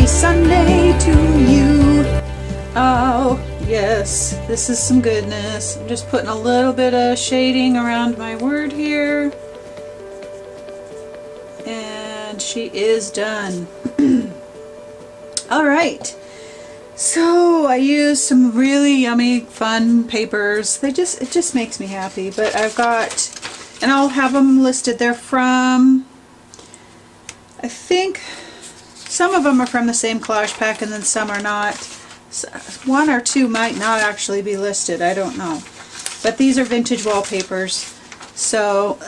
Sunday to you. Oh, yes, this is some goodness. I'm just putting a little bit of shading around my word here. And she is done. Alright. So I used some really yummy, fun papers. It just makes me happy. But I've got, and I'll have them listed. They're from, I think, some of them are from the same collage pack and then some are not. One or two might not actually be listed, I don't know. But these are vintage wallpapers. So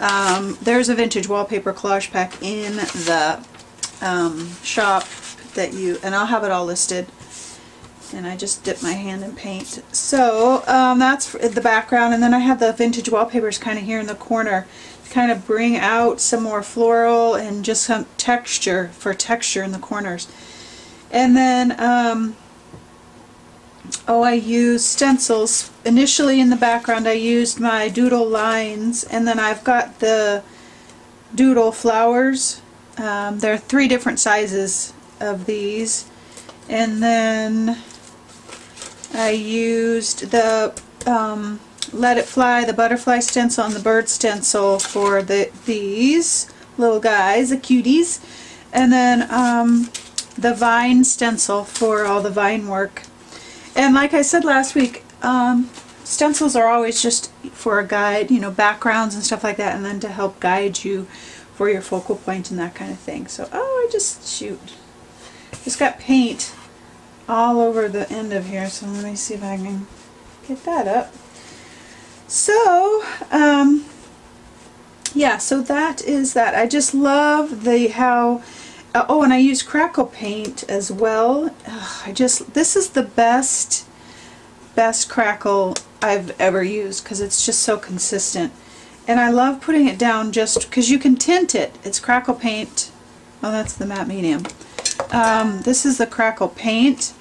there's a vintage wallpaper collage pack in the shop that and I'll have it all listed. And I just dip my hand in paint. So that's the background, and then I have the vintage wallpapers kind of here in the corner to kind of bring out some more floral and just some texture in the corners. And then I use stencils. Initially in the background I used my Doodle lines, and then I've got the Doodle flowers. There are 3 different sizes of these. And then I used the Let It Fly, the butterfly stencil, and the bird stencil for these little guys, the cuties. And then the vine stencil for all the vine work. And like I said last week, stencils are always just for a guide, you know, backgrounds and stuff like that, and then to help guide you for your focal point and that kind of thing. So, I just got paint all over the end of here, so let me see if I can get that up. So, yeah, so that is that. I just love how, oh, and I use crackle paint as well. This is the best crackle I've ever used because it's just so consistent. And I love putting it down just because you can tint it. It's crackle paint. Oh, that's the matte medium. This is the crackle paint,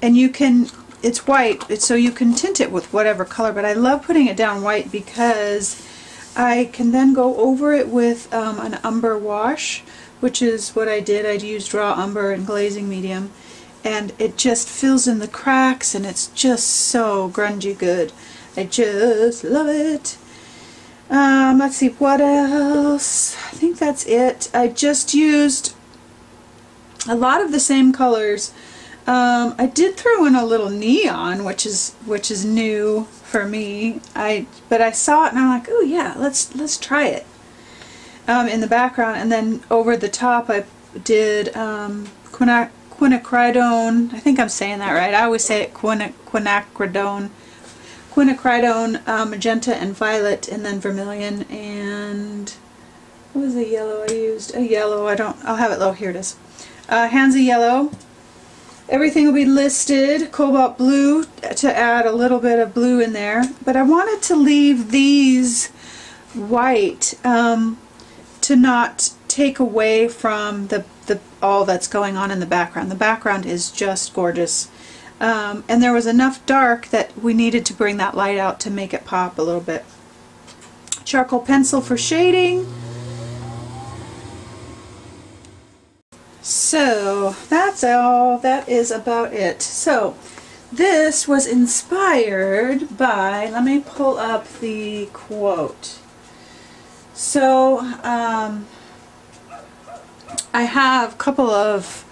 and it's white, so you can tint it with whatever color, but I love putting it down white because I can then go over it with an umber wash, which is what I did. I used raw umber and glazing medium, and it just fills in the cracks, and it's just so grungy good. I just love it. Let's see, what else? I think that's it. I just used a lot of the same colors. I did throw in a little neon, which is new for me. But I saw it and I'm like, oh yeah, let's try it. In the background, and then over the top I did quinacridone. I think I'm saying that right. I always say it quinacridone, magenta and violet, and then vermilion, and what was the yellow I used? A yellow. I'll have it low. Here it is. Hands of yellow. Everything will be listed. Cobalt blue to add a little bit of blue in there, but I wanted to leave these white to not take away from all that's going on in the background. The background is just gorgeous, and there was enough dark that we needed to bring that light out to make it pop a little bit. Charcoal pencil for shading. So that's all. That is about it. So this was inspired by, let me pull up the quote. So I have a couple of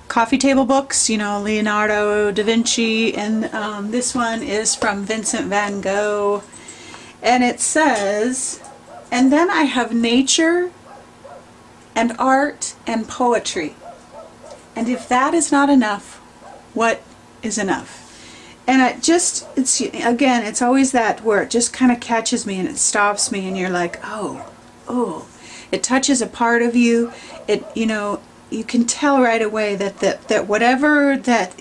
coffee table books, you know, Leonardo da Vinci, and this one is from Vincent van Gogh, and it says, and then I have nature and art and poetry. And if that is not enough, what is enough? And it's always that where it just kind of catches me and it stops me, and you're like, oh, it touches a part of you. You can tell right away that whatever that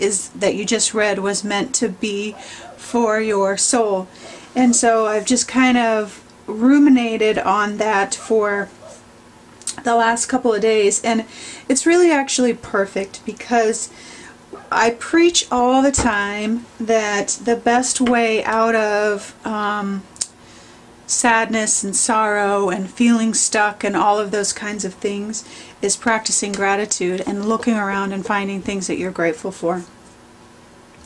you just read was meant to be for your soul. And so I've just kind of ruminated on that for the last couple of days, and it's really actually perfect because I preach all the time that the best way out of sadness and sorrow and feeling stuck and all of those kinds of things is practicing gratitude and looking around and finding things that you're grateful for.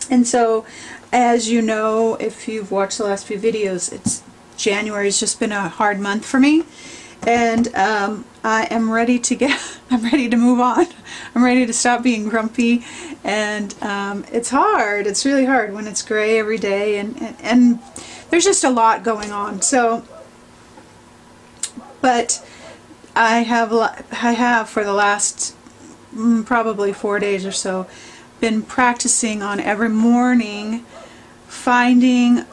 And so, as you know, if you've watched the last few videos, January's just been a hard month for me, and I am ready to I'm ready to move on. I'm ready to stop being grumpy, and it's hard. It's really hard when it's gray every day, and there's just a lot going on. So, but I have for the last probably 4 days or so been practicing on every morning finding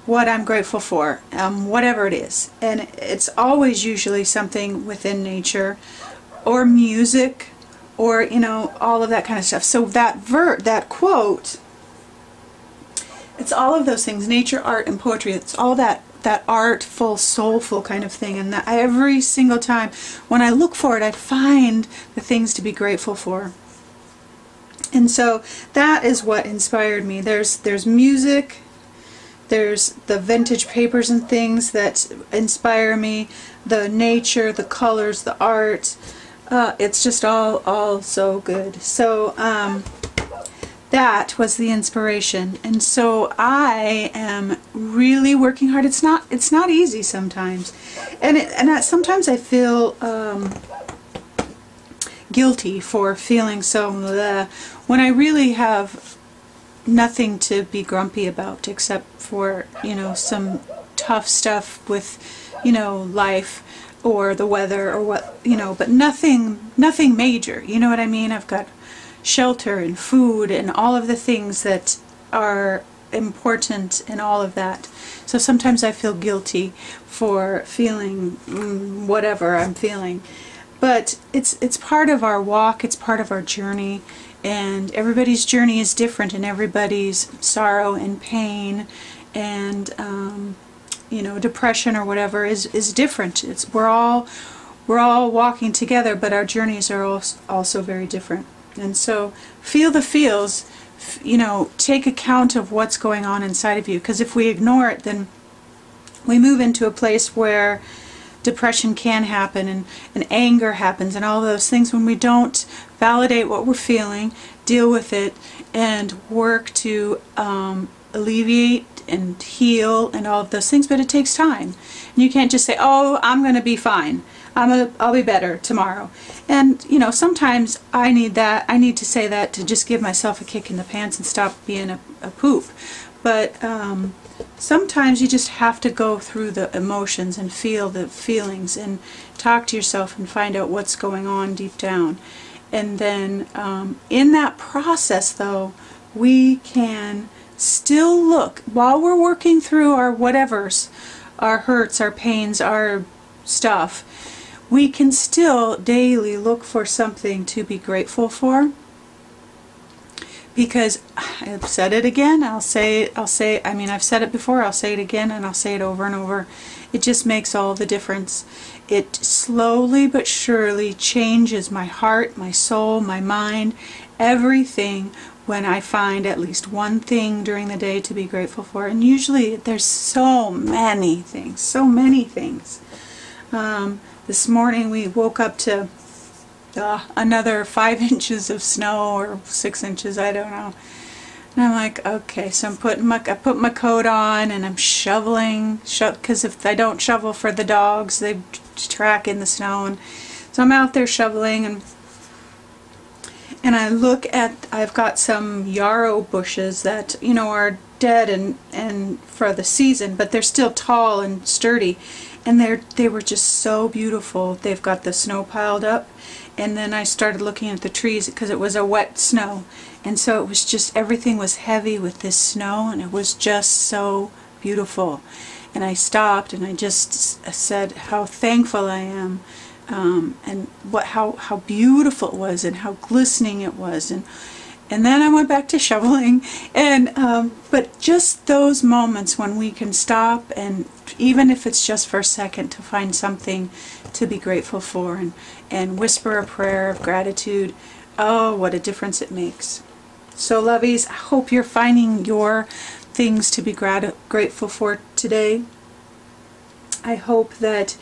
what I'm grateful for, whatever it is, and it's always usually something within nature or music or, you know, all of that kind of stuff. So that quote, it's all of those things: nature, art, and poetry. It's all that artful, soulful kind of thing, and that every single time when I look for it, I find the things to be grateful for. And so that is what inspired me. There's music, there's the vintage papers and things that inspire me, the nature, the colors, the art. It's just all so good. So that was the inspiration, and so I am really working hard. It's not easy sometimes, and sometimes I feel guilty for feeling so bleh, when I really have nothing to be grumpy about except for, you know, some tough stuff with, you know, life or the weather or what, you know, but nothing major, you know what I mean? I've got shelter and food and all of the things that are important and all of that. So sometimes I feel guilty for feeling whatever I'm feeling. But it's part of our walk, it's part of our journey, and everybody's journey is different, and everybody's sorrow and pain and you know, depression or whatever is different. We're all walking together, but our journeys are also very different. And so feel the feels, you know, take account of what's going on inside of you, because if we ignore it, then we move into a place where depression can happen and anger happens and all those things when we don't validate what we're feeling, deal with it, and work to alleviate and heal and all of those things. But it takes time, and you can't just say, oh, I'm gonna be fine, I'll be better tomorrow. And you know, sometimes I need to say that to just give myself a kick in the pants and stop being a poop. But sometimes you just have to go through the emotions and feel the feelings and talk to yourself and find out what's going on deep down. And then in that process, though, we can still look, while we're working through our whatevers, our hurts, our pains, our stuff, we can still daily look for something to be grateful for. Because I've said it again, I've said it before, I'll say it again, and I'll say it over and over. It just makes all the difference. It slowly but surely changes my heart, my soul, my mind, everything, when I find at least one thing during the day to be grateful for. And usually there's so many things, so many things. This morning we woke up to another 5 inches of snow, or 6 inches, I don't know. And I'm like, okay, so I put my coat on and I'm shoveling, because if I don't shovel for the dogs, they track in the snow. And so I'm out there shoveling, and I look at, I've got some yarrow bushes that, you know, are dead and for the season, but they're still tall and sturdy, and they were just so beautiful. They've got the snow piled up. And then I started looking at the trees, because it was a wet snow, and so it was just, everything was heavy with this snow, and it was just so beautiful. And I stopped and I just said how thankful I am, and how beautiful it was, and how glistening it was, and then I went back to shoveling. And but just those moments when we can stop, and even if it's just for a second, to find something to be grateful for, and whisper a prayer of gratitude, oh, what a difference it makes. So lovies, I hope you're finding your things to be grateful for today. I hope that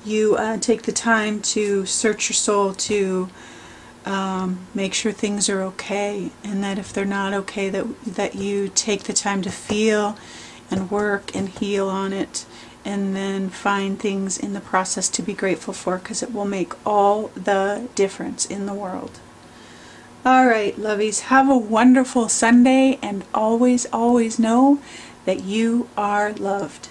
you take the time to search your soul, to make sure things are okay, and that if they're not okay, that you take the time to feel and work and heal on it, and then find things in the process to be grateful for, because it will make all the difference in the world. Alright, lovies, have a wonderful Sunday, and always, always know that you are loved.